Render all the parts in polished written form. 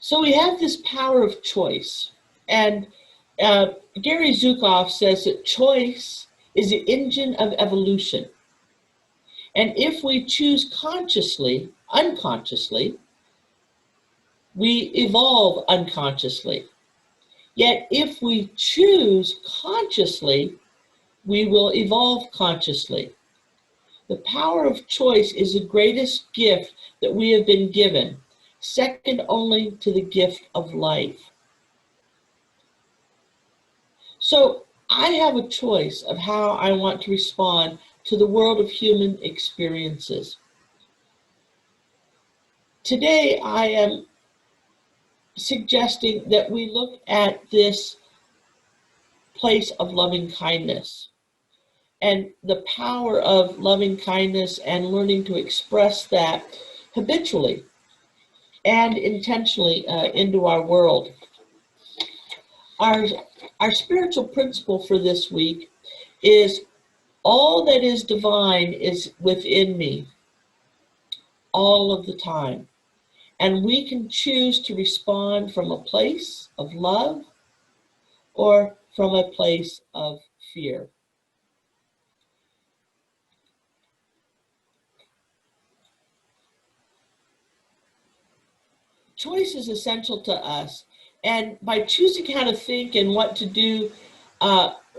So we have this power of choice. And Gary Zukav says that choice is the engine of evolution. And if we choose consciously, unconsciously, we evolve unconsciously. Yet if we choose consciously, we will evolve consciously. The power of choice is the greatest gift that we have been given, second only to the gift of life. So I have a choice of how I want to respond to the world of human experiences. Today, I am suggesting that we look at this place of loving kindness and the power of loving kindness and learning to express that habitually and intentionally into our world. Our spiritual principle for this week is all that is divine is within me all of the time. And we can choose to respond from a place of love or from a place of fear. Choice is essential to us. And by choosing how to think and what to do,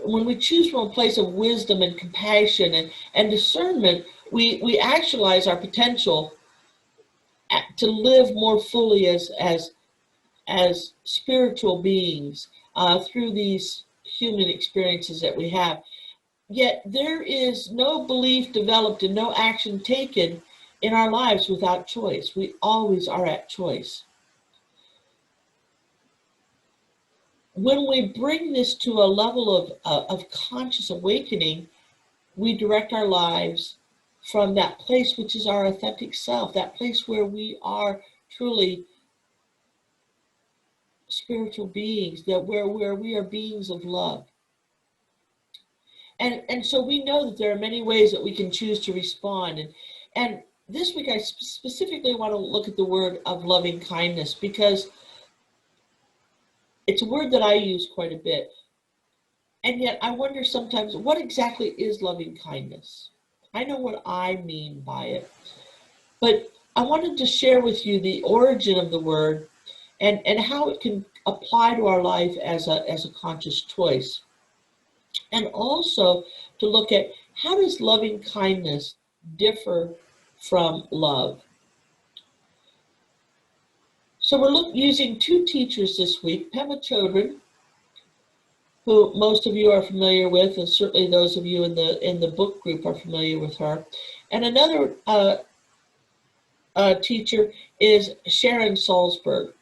when we choose from a place of wisdom and compassion and discernment, we actualize our potential to live more fully as spiritual beings through these human experiences that we have. Yet there is no belief developed and no action taken in our lives without choice. We always are at choice. When we bring this to a level of conscious awakening, we direct our lives from that place which is our authentic self, that place where we are truly spiritual beings, where we are beings of love. And so we know that there are many ways that we can choose to respond. And this week I specifically want to look at the word of loving kindness because it's a word that I use quite a bit. And yet I wonder sometimes, what exactly is loving kindness? I know what I mean by it, but I wanted to share with you the origin of the word and how it can apply to our life as a conscious choice. And also to look at how does loving kindness differ from love? So we're using two teachers this week, Pema Chodron, who most of you are familiar with, and certainly those of you in the book group are familiar with her. And another teacher is Sharon Salzberg.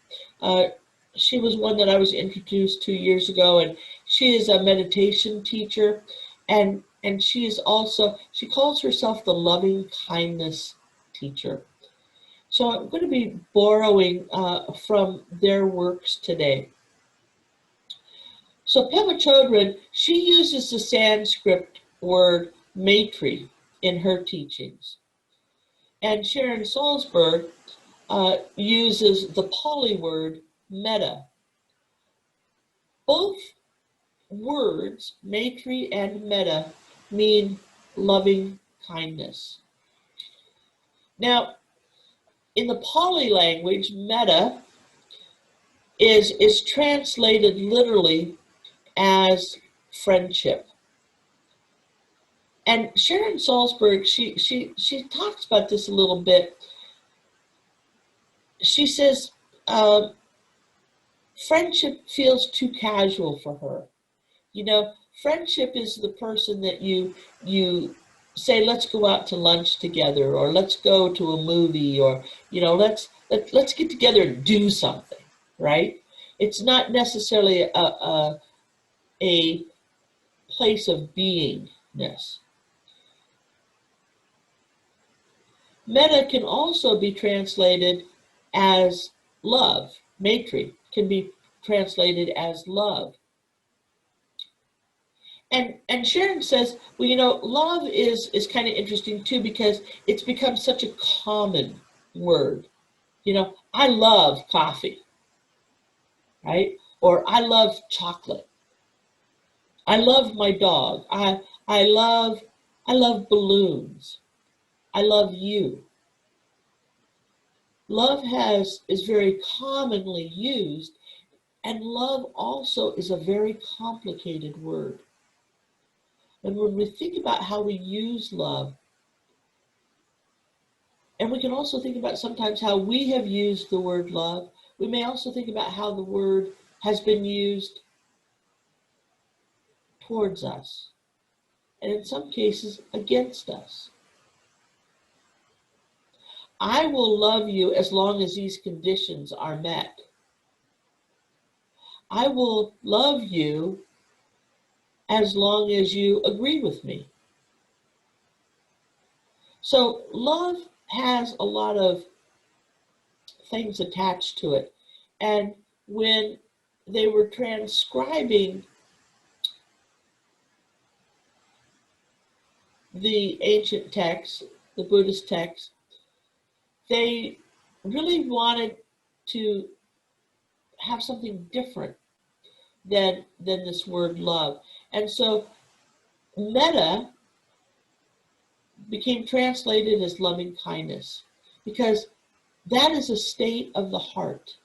She was one that I was introduced 2 years ago, and she is a meditation teacher, and she is also, she calls herself the loving kindness teacher. So I'm going to be borrowing from their works today. So Pema Chodron, she uses the Sanskrit word maitri in her teachings. And Sharon Salzberg uses the Pali word metta. Both words, maitri and metta, mean loving kindness. Now, in the Pali language, metta is translated literally as friendship. And Sharon Salzberg, she talks about this a little bit. She says, friendship feels too casual for her. You know, friendship is the person that you say, let's go out to lunch together, or let's go to a movie, or, you know, let's get together and do something, right? It's not necessarily a place of beingness. Metta can also be translated as love. Maitri can be translated as love. And Sharon says, well, you know, love is kind of interesting too, because it's become such a common word. You know, I love coffee. right? Or I love chocolate. I love my dog. I love I love balloons. I love you. Love is very commonly used, and love also is a very complicated word. And when we think about how we use love, and we can also think about sometimes how we have used the word love, we may also think about how the word has been used towards us, and in some cases against us. I will love you as long as these conditions are met. I will love you as long as you agree with me. So love has a lot of things attached to it. And when they were transcribing the ancient texts, the Buddhist texts, they really wanted to have something different than this word love. And so metta became translated as loving kindness, because that is a state of the heart.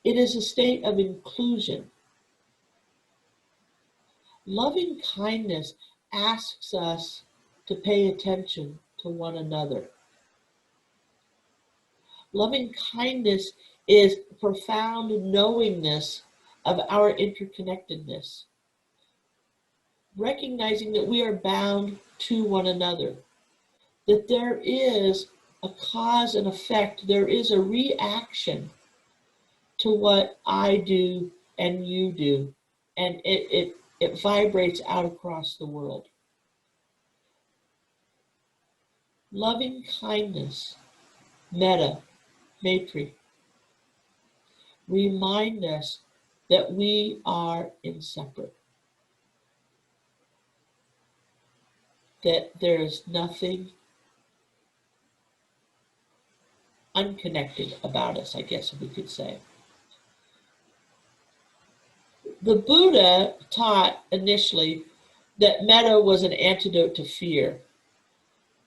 It is a state of inclusion. Loving kindness asks us to pay attention to one another. Loving kindness is profound knowingness of our interconnectedness, recognizing that we are bound to one another, that there is a cause and effect, there is a reaction to what I do and you do, and it vibrates out across the world. Loving kindness, metta, maitri, remind us that we are inseparate, that there is nothing unconnected about us, I guess we could say. The Buddha taught initially that metta was an antidote to fear.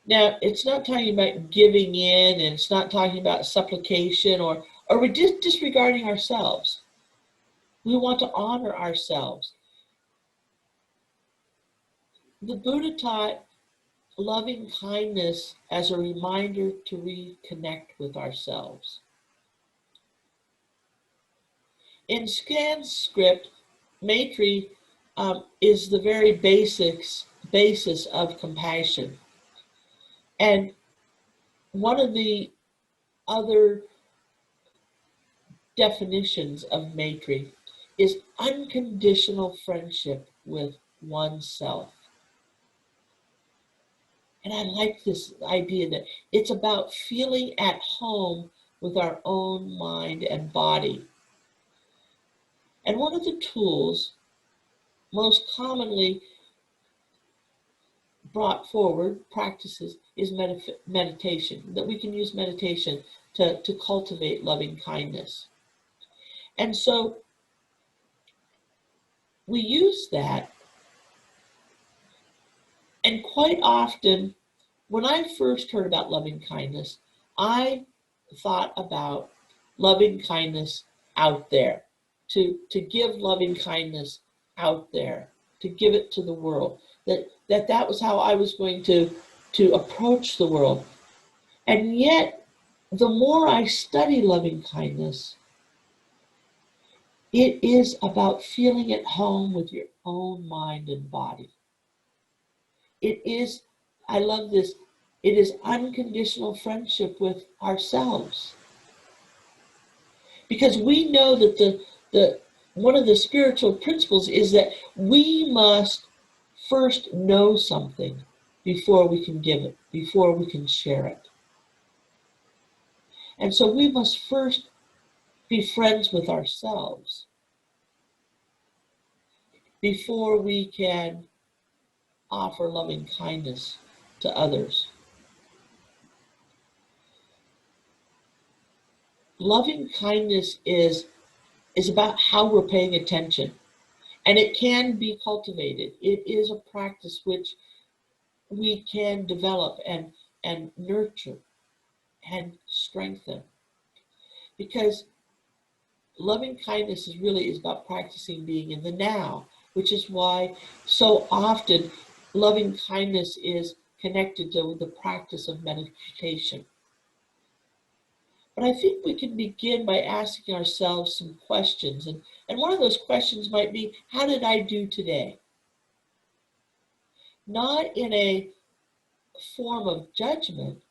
Now, it's not talking about giving in, and it's not talking about supplication or we're just disregarding ourselves. We want to honor ourselves. The Buddha taught loving kindness as a reminder to reconnect with ourselves. In Sanskrit, maitri is the very basis of compassion. And one of the other definitions of maitri is unconditional friendship with oneself. And I like this idea that it's about feeling at home with our own mind and body. And one of the tools most commonly brought forward, practices, is meditation, that we can use meditation to cultivate loving kindness. And so we use that, and quite often, when I first heard about loving kindness, I thought about loving kindness out there, to give loving kindness out there, to give it to the world, that was how I was going to approach the world. And yet, the more I study loving kindness, it is about feeling at home with your own mind and body. It is, I love this, it is unconditional friendship with ourselves. Because we know that the one of the spiritual principles is that we must first know something before we can give it, before we can share it. And so we must first be friends with ourselves before we can offer loving kindness to others. Loving kindness is is about how we're paying attention. And it can be cultivated. It is a practice which we can develop and nurture and strengthen. Because loving kindness is about practicing being in the now, which is why so often loving kindness is connected to the practice of meditation. But I think we can begin by asking ourselves some questions. And one of those questions might be, how did I do today? Not in a form of judgment,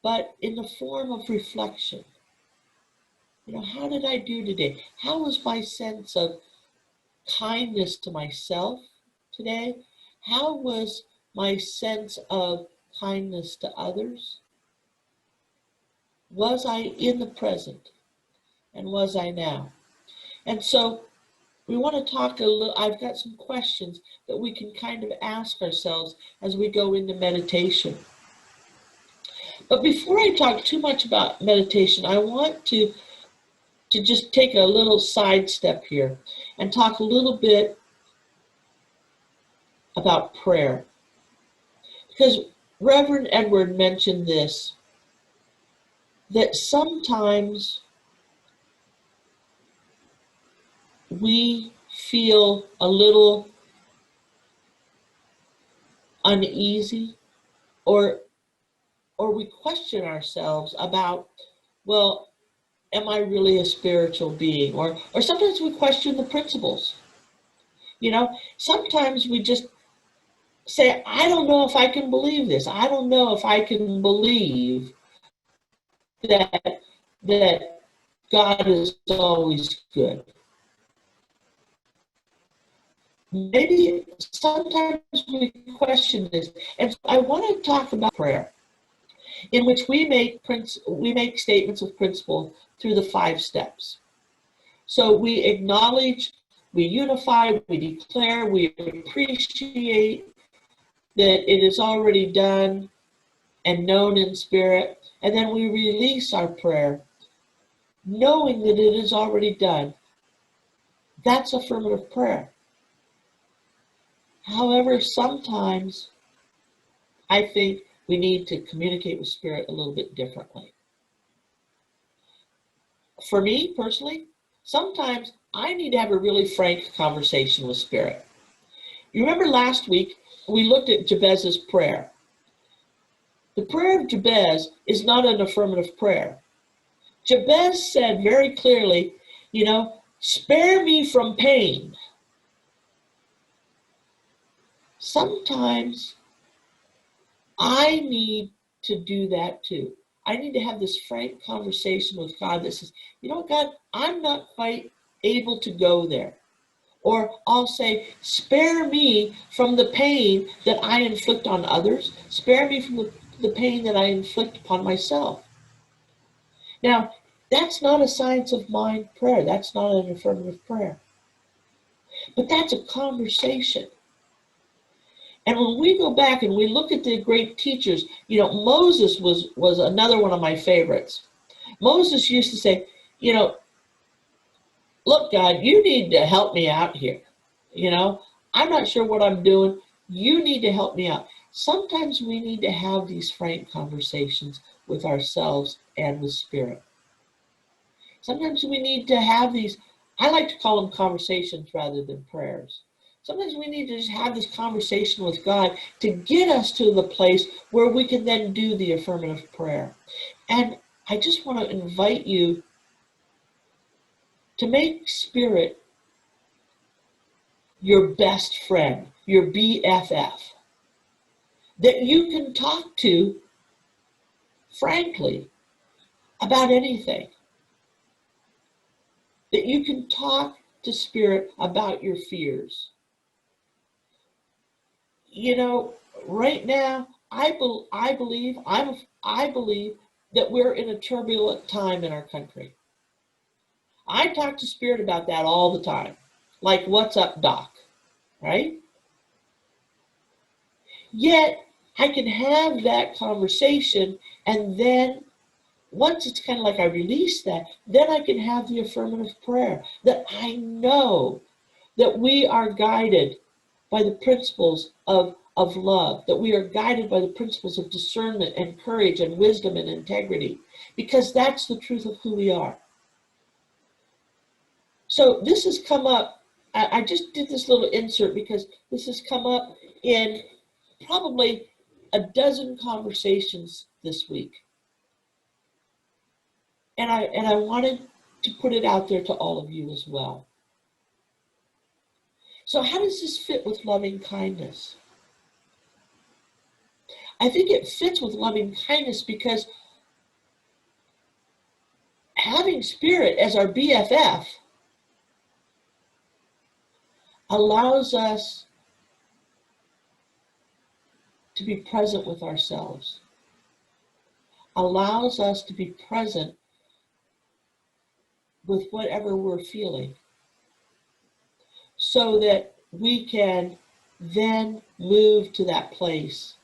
but in the form of reflection. How did I do today? How was my sense of kindness to myself today? How was my sense of kindness to others? Was I in the present? And was I now? And so we want to talk a little, I've got some questions that we can kind of ask ourselves as we go into meditation. But before I talk too much about meditation, I want to just take a little sidestep here and talk a little bit about prayer. Because Reverend Edward mentioned this, that sometimes we feel a little uneasy or we question ourselves about, well, am I really a spiritual being? Or sometimes we question the principles. Sometimes we just say, I don't know if I can believe this. I don't know if I can believe that God is always good. Maybe sometimes we question this. And so I want to talk about prayer, in which we make statements of principle through the 5 steps. So we acknowledge, we unify, we declare, we appreciate that it is already done and known in spirit, and then we release our prayer, knowing that it is already done. That's affirmative prayer. However, sometimes I think we need to communicate with spirit a little bit differently. For me personally, sometimes I need to have a really frank conversation with spirit. You remember last week we looked at Jabez's prayer. The prayer of Jabez is not an affirmative prayer. Jabez said very clearly, spare me from pain. Sometimes I need to do that too. I need to have this frank conversation with God that says, God, I'm not quite able to go there. Or I'll say, spare me from the pain that I inflict on others. Spare me from the pain that I inflict upon myself. Now, that's not a science of mind prayer. That's not an affirmative prayer. But that's a conversation. And when we go back and we look at the great teachers, Moses was another one of my favorites. Moses used to say, look, God, you need to help me out here. I'm not sure what I'm doing. You need to help me out. Sometimes we need to have these frank conversations with ourselves and with spirit. Sometimes we need to have these, I like to call them conversations rather than prayers. Sometimes we need to just have this conversation with God to get us to the place where we can then do the affirmative prayer. And I just want to invite you to make spirit your best friend, your BFF, that you can talk to frankly about anything. That you can talk to spirit about your fears. Right now, I believe that we're in a turbulent time in our country. I talk to spirit about that all the time. Like, what's up, Doc? Right? Yet, I can have that conversation and then once it's kind of like I release that, then I can have the affirmative prayer that I know that we are guided by the principles of love, that we are guided by the principles of discernment and courage and wisdom and integrity, because that's the truth of who we are. So this has come up, I just did this little insert because this has come up in probably a dozen conversations this week. And I wanted to put it out there to all of you as well. So how does this fit with loving kindness? I think it fits with loving kindness because having Spirit as our BFF allows us to be present with ourselves, allows us to be present with whatever we're feeling, so that we can then move to that place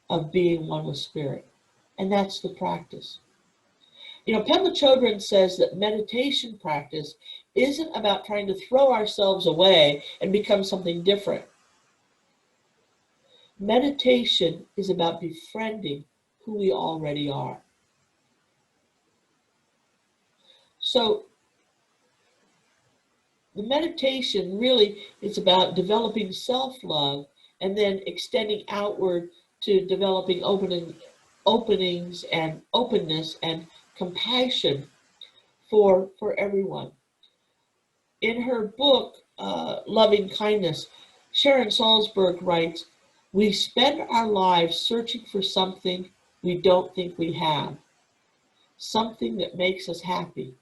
of being one with Spirit. And that's the practice. You know, Pema Chodron says that meditation practice isn't about trying to throw ourselves away and become something different. Meditation is about befriending who we already are. So the meditation really is about developing self-love and then extending outward to developing openings and openness and compassion for everyone. In her book, Loving Kindness, Sharon Salzberg writes, "We spend our lives searching for something we don't think we have, something that makes us happy.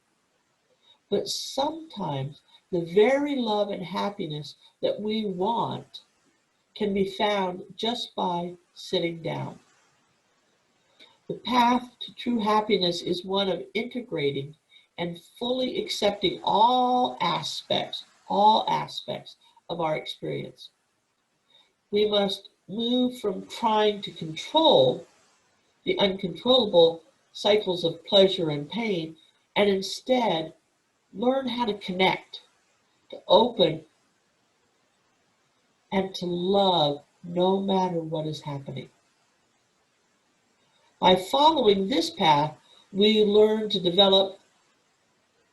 But sometimes the very love and happiness that we want can be found just by sitting down." The path to true happiness is one of integrating and fully accepting all aspects of our experience. We must move from trying to control the uncontrollable cycles of pleasure and pain and instead learn how to connect, to open, and to love no matter what is happening. By following this path, we learn to develop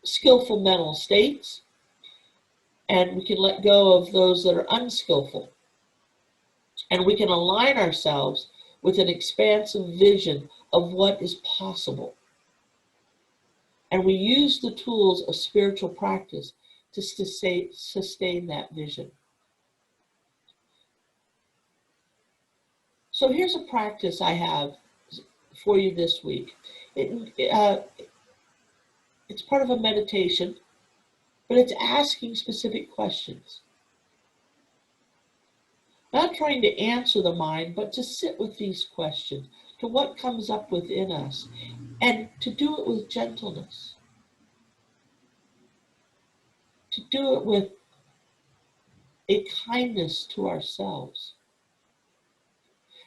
skillful mental states, and we can let go of those that are unskillful. And we can align ourselves with an expansive vision of what is possible. And we use the tools of spiritual practice to sustain that vision. So here's a practice I have for you this week. It's part of a meditation, but it's asking specific questions. Not trying to answer the mind, but to sit with these questions, to what comes up within us, and to do it with gentleness. To do it with a kindness to ourselves.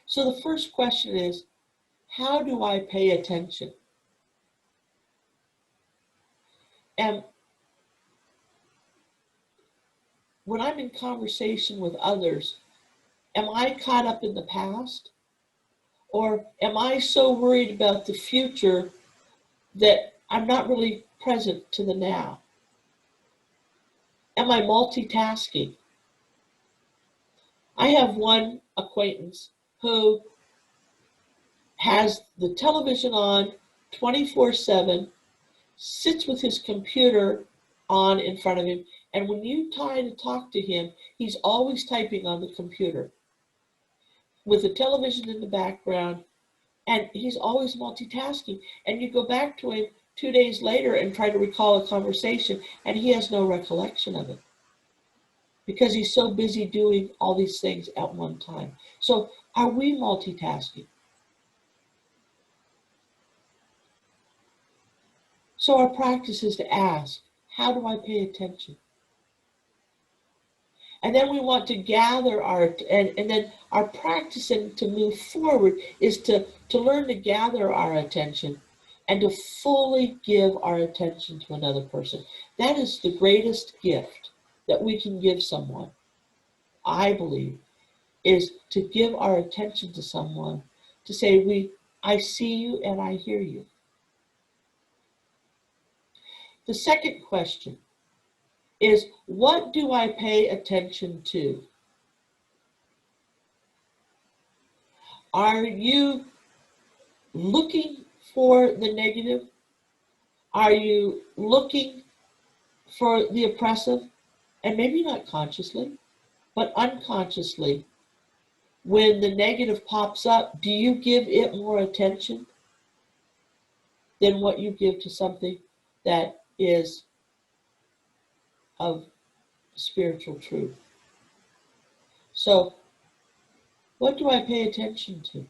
So the first question is, how do I pay attention? And when I'm in conversation with others, am I caught up in the past? Or am I so worried about the future that I'm not really present to the now? Am I multitasking? I have one acquaintance who has the television on 24/7, sits with his computer on in front of him, and when you try to talk to him, he's always typing on the computer with the television in the background, and he's always multitasking. And you go back to him 2 days later and try to recall a conversation, and he has no recollection of it because he's so busy doing all these things at one time. So are we multitasking? So our practice is to ask, how do I pay attention? And then we want to gather and then our practice and to move forward is to learn to gather our attention and to fully give our attention to another person. That is the greatest gift that we can give someone, I believe, is to give our attention to someone, to say, I see you and I hear you. The second question is, what do I pay attention to? Are you looking for the negative? Are you looking for the oppressive? And maybe not consciously, but unconsciously, when the negative pops up, do you give it more attention than what you give to something that is of spiritual truth? So, what do I pay attention to?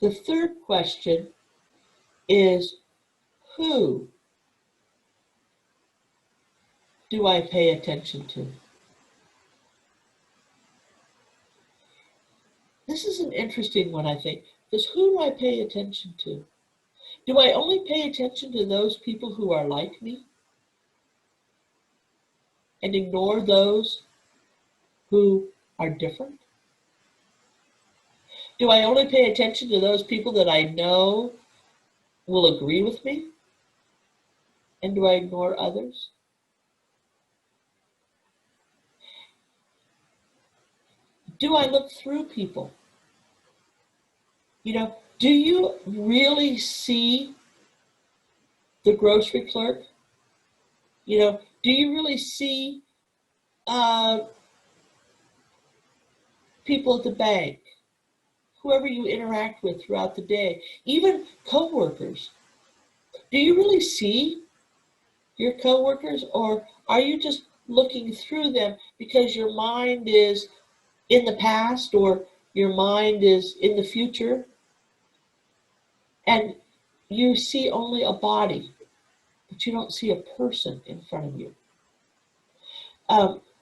The third question is, who do I pay attention to? This is an interesting one, I think, because who do I pay attention to? Do I only pay attention to those people who are like me and ignore those who are different? Do I only pay attention to those people that I know will agree with me? And do I ignore others? Do I look through people? Do you really see the grocery clerk? Do you really see people at the bank? Whoever you interact with throughout the day, even coworkers. Do you really see your coworkers, or are you just looking through them because your mind is in the past or your mind is in the future, and you see only a body, but you don't see a person in front of you?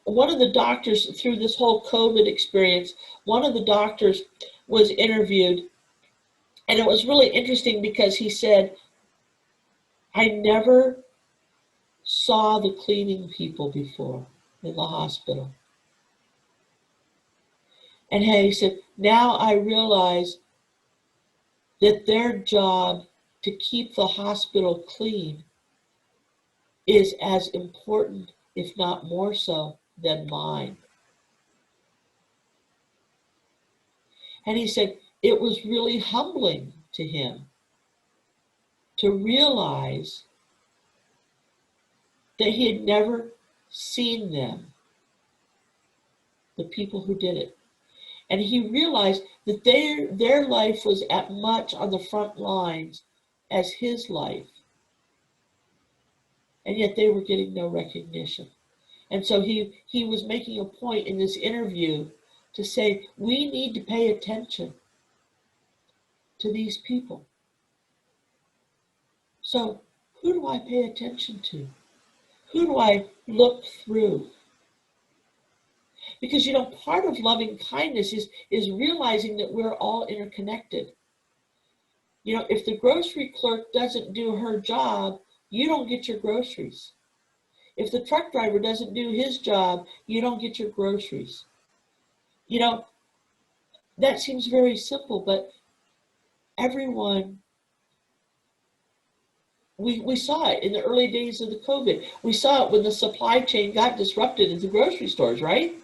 One of the doctors, through this whole COVID experience, one of the doctors was interviewed, and it was really interesting because he said, I never saw the cleaning people before in the hospital. And he said, now I realize that their job to keep the hospital clean is as important, if not more so, than mine. And he said it was really humbling to him to realize that he had never seen them, the people who did it. And he realized that their life was as much on the front lines as his life. And yet they were getting no recognition. And so he was making a point in this interview to say, we need to pay attention to these people. So who do I pay attention to? Who do I look through? Because, part of loving kindness is realizing that we're all interconnected. If the grocery clerk doesn't do her job, you don't get your groceries. If the truck driver doesn't do his job, you don't get your groceries. That seems very simple, but everyone, we saw it in the early days of the COVID. We saw it when the supply chain got disrupted in the grocery stores, right?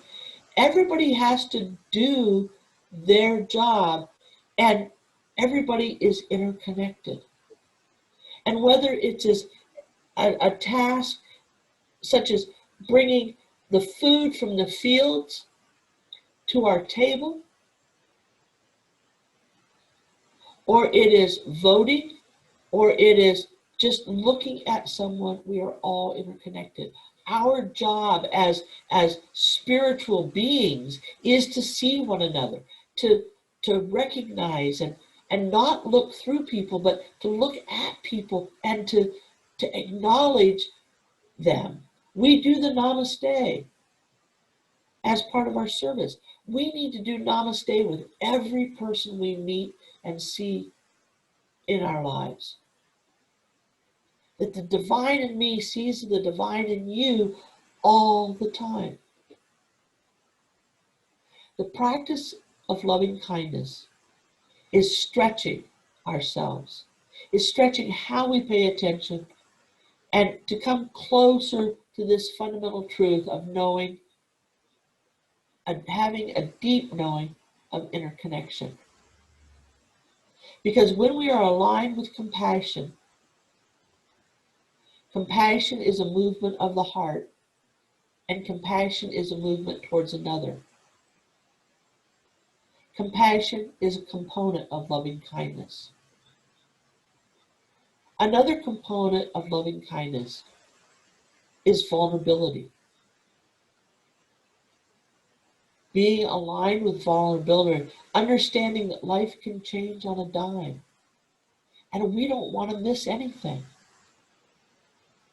Everybody has to do their job, and everybody is interconnected. And whether it's a task such as bringing the food from the fields to our table, or it is voting, or it is just looking at someone, we are all interconnected. Our job as spiritual beings is to see one another, to recognize and not look through people, but to look at people and to acknowledge them. We do the namaste as part of our service. We need to do namaste with every person we meet and see in our lives. That the divine in me sees the divine in you all the time. The practice of loving kindness is stretching ourselves, is stretching how we pay attention, and to come closer to this fundamental truth of knowing and having a deep knowing of interconnection. Because when we are aligned with compassion, compassion is a movement of the heart, and compassion is a movement towards another. Compassion is a component of loving kindness. Another component of loving kindness is vulnerability. Being aligned with vulnerability, understanding that life can change on a dime, and we don't want to miss anything.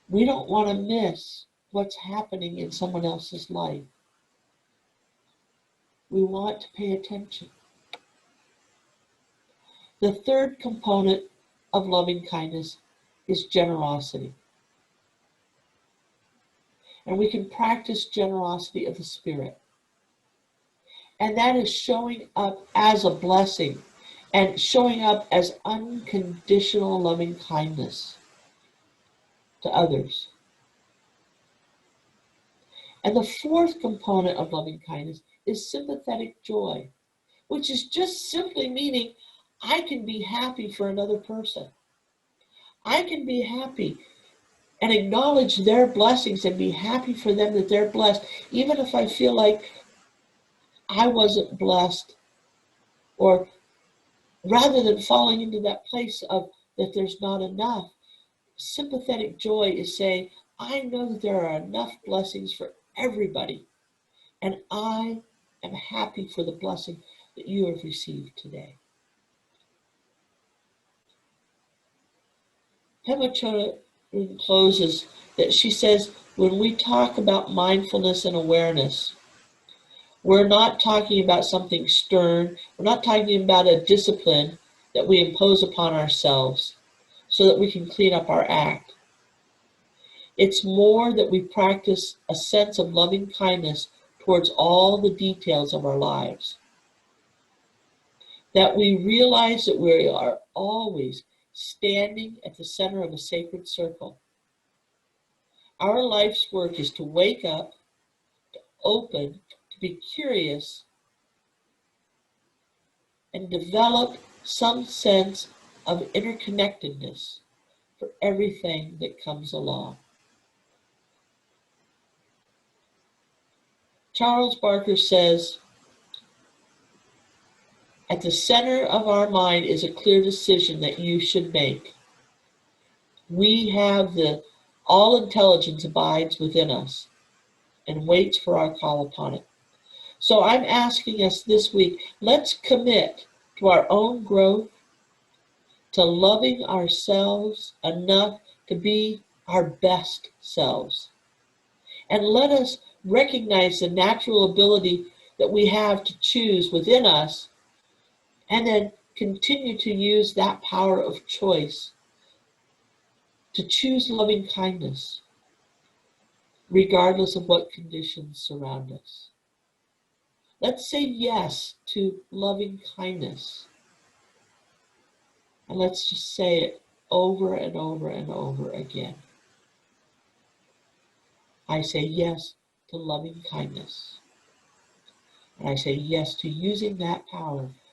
We don't want to miss what's happening in someone else's life. We want to pay attention. The third component of loving kindness is generosity. And we can practice generosity of the spirit. And that is showing up as a blessing and showing up as unconditional loving kindness to others. And the fourth component of loving kindness is sympathetic joy, which is just simply meaning I can be happy for another person. I can be happy and acknowledge their blessings and be happy for them that they're blessed, even if I feel like I wasn't blessed, or rather than falling into that place of that there's not enough. Sympathetic joy is saying, I know that there are enough blessings for everybody, and I am happy for the blessing that you have received today. Pema Chodron closes that she says, when we talk about mindfulness and awareness, we're not talking about something stern. We're not talking about a discipline that we impose upon ourselves so that we can clean up our act. It's more that we practice a sense of loving kindness towards all the details of our lives. That we realize that we are always standing at the center of a sacred circle. Our life's work is to wake up, to open, to be curious, and develop some sense of interconnectedness for everything that comes along. Charles Barker says, at the center of our mind is a clear decision that you should make. We have all intelligence abides within us and waits for our call upon it. So I'm asking us this week, let's commit to our own growth, to loving ourselves enough to be our best selves. And let us recognize the natural ability that we have to choose within us, and then continue to use that power of choice to choose loving kindness, regardless of what conditions surround us. Let's say yes to loving kindness. And let's just say it over and over and over again. I say yes to loving kindness. And I say yes to using that power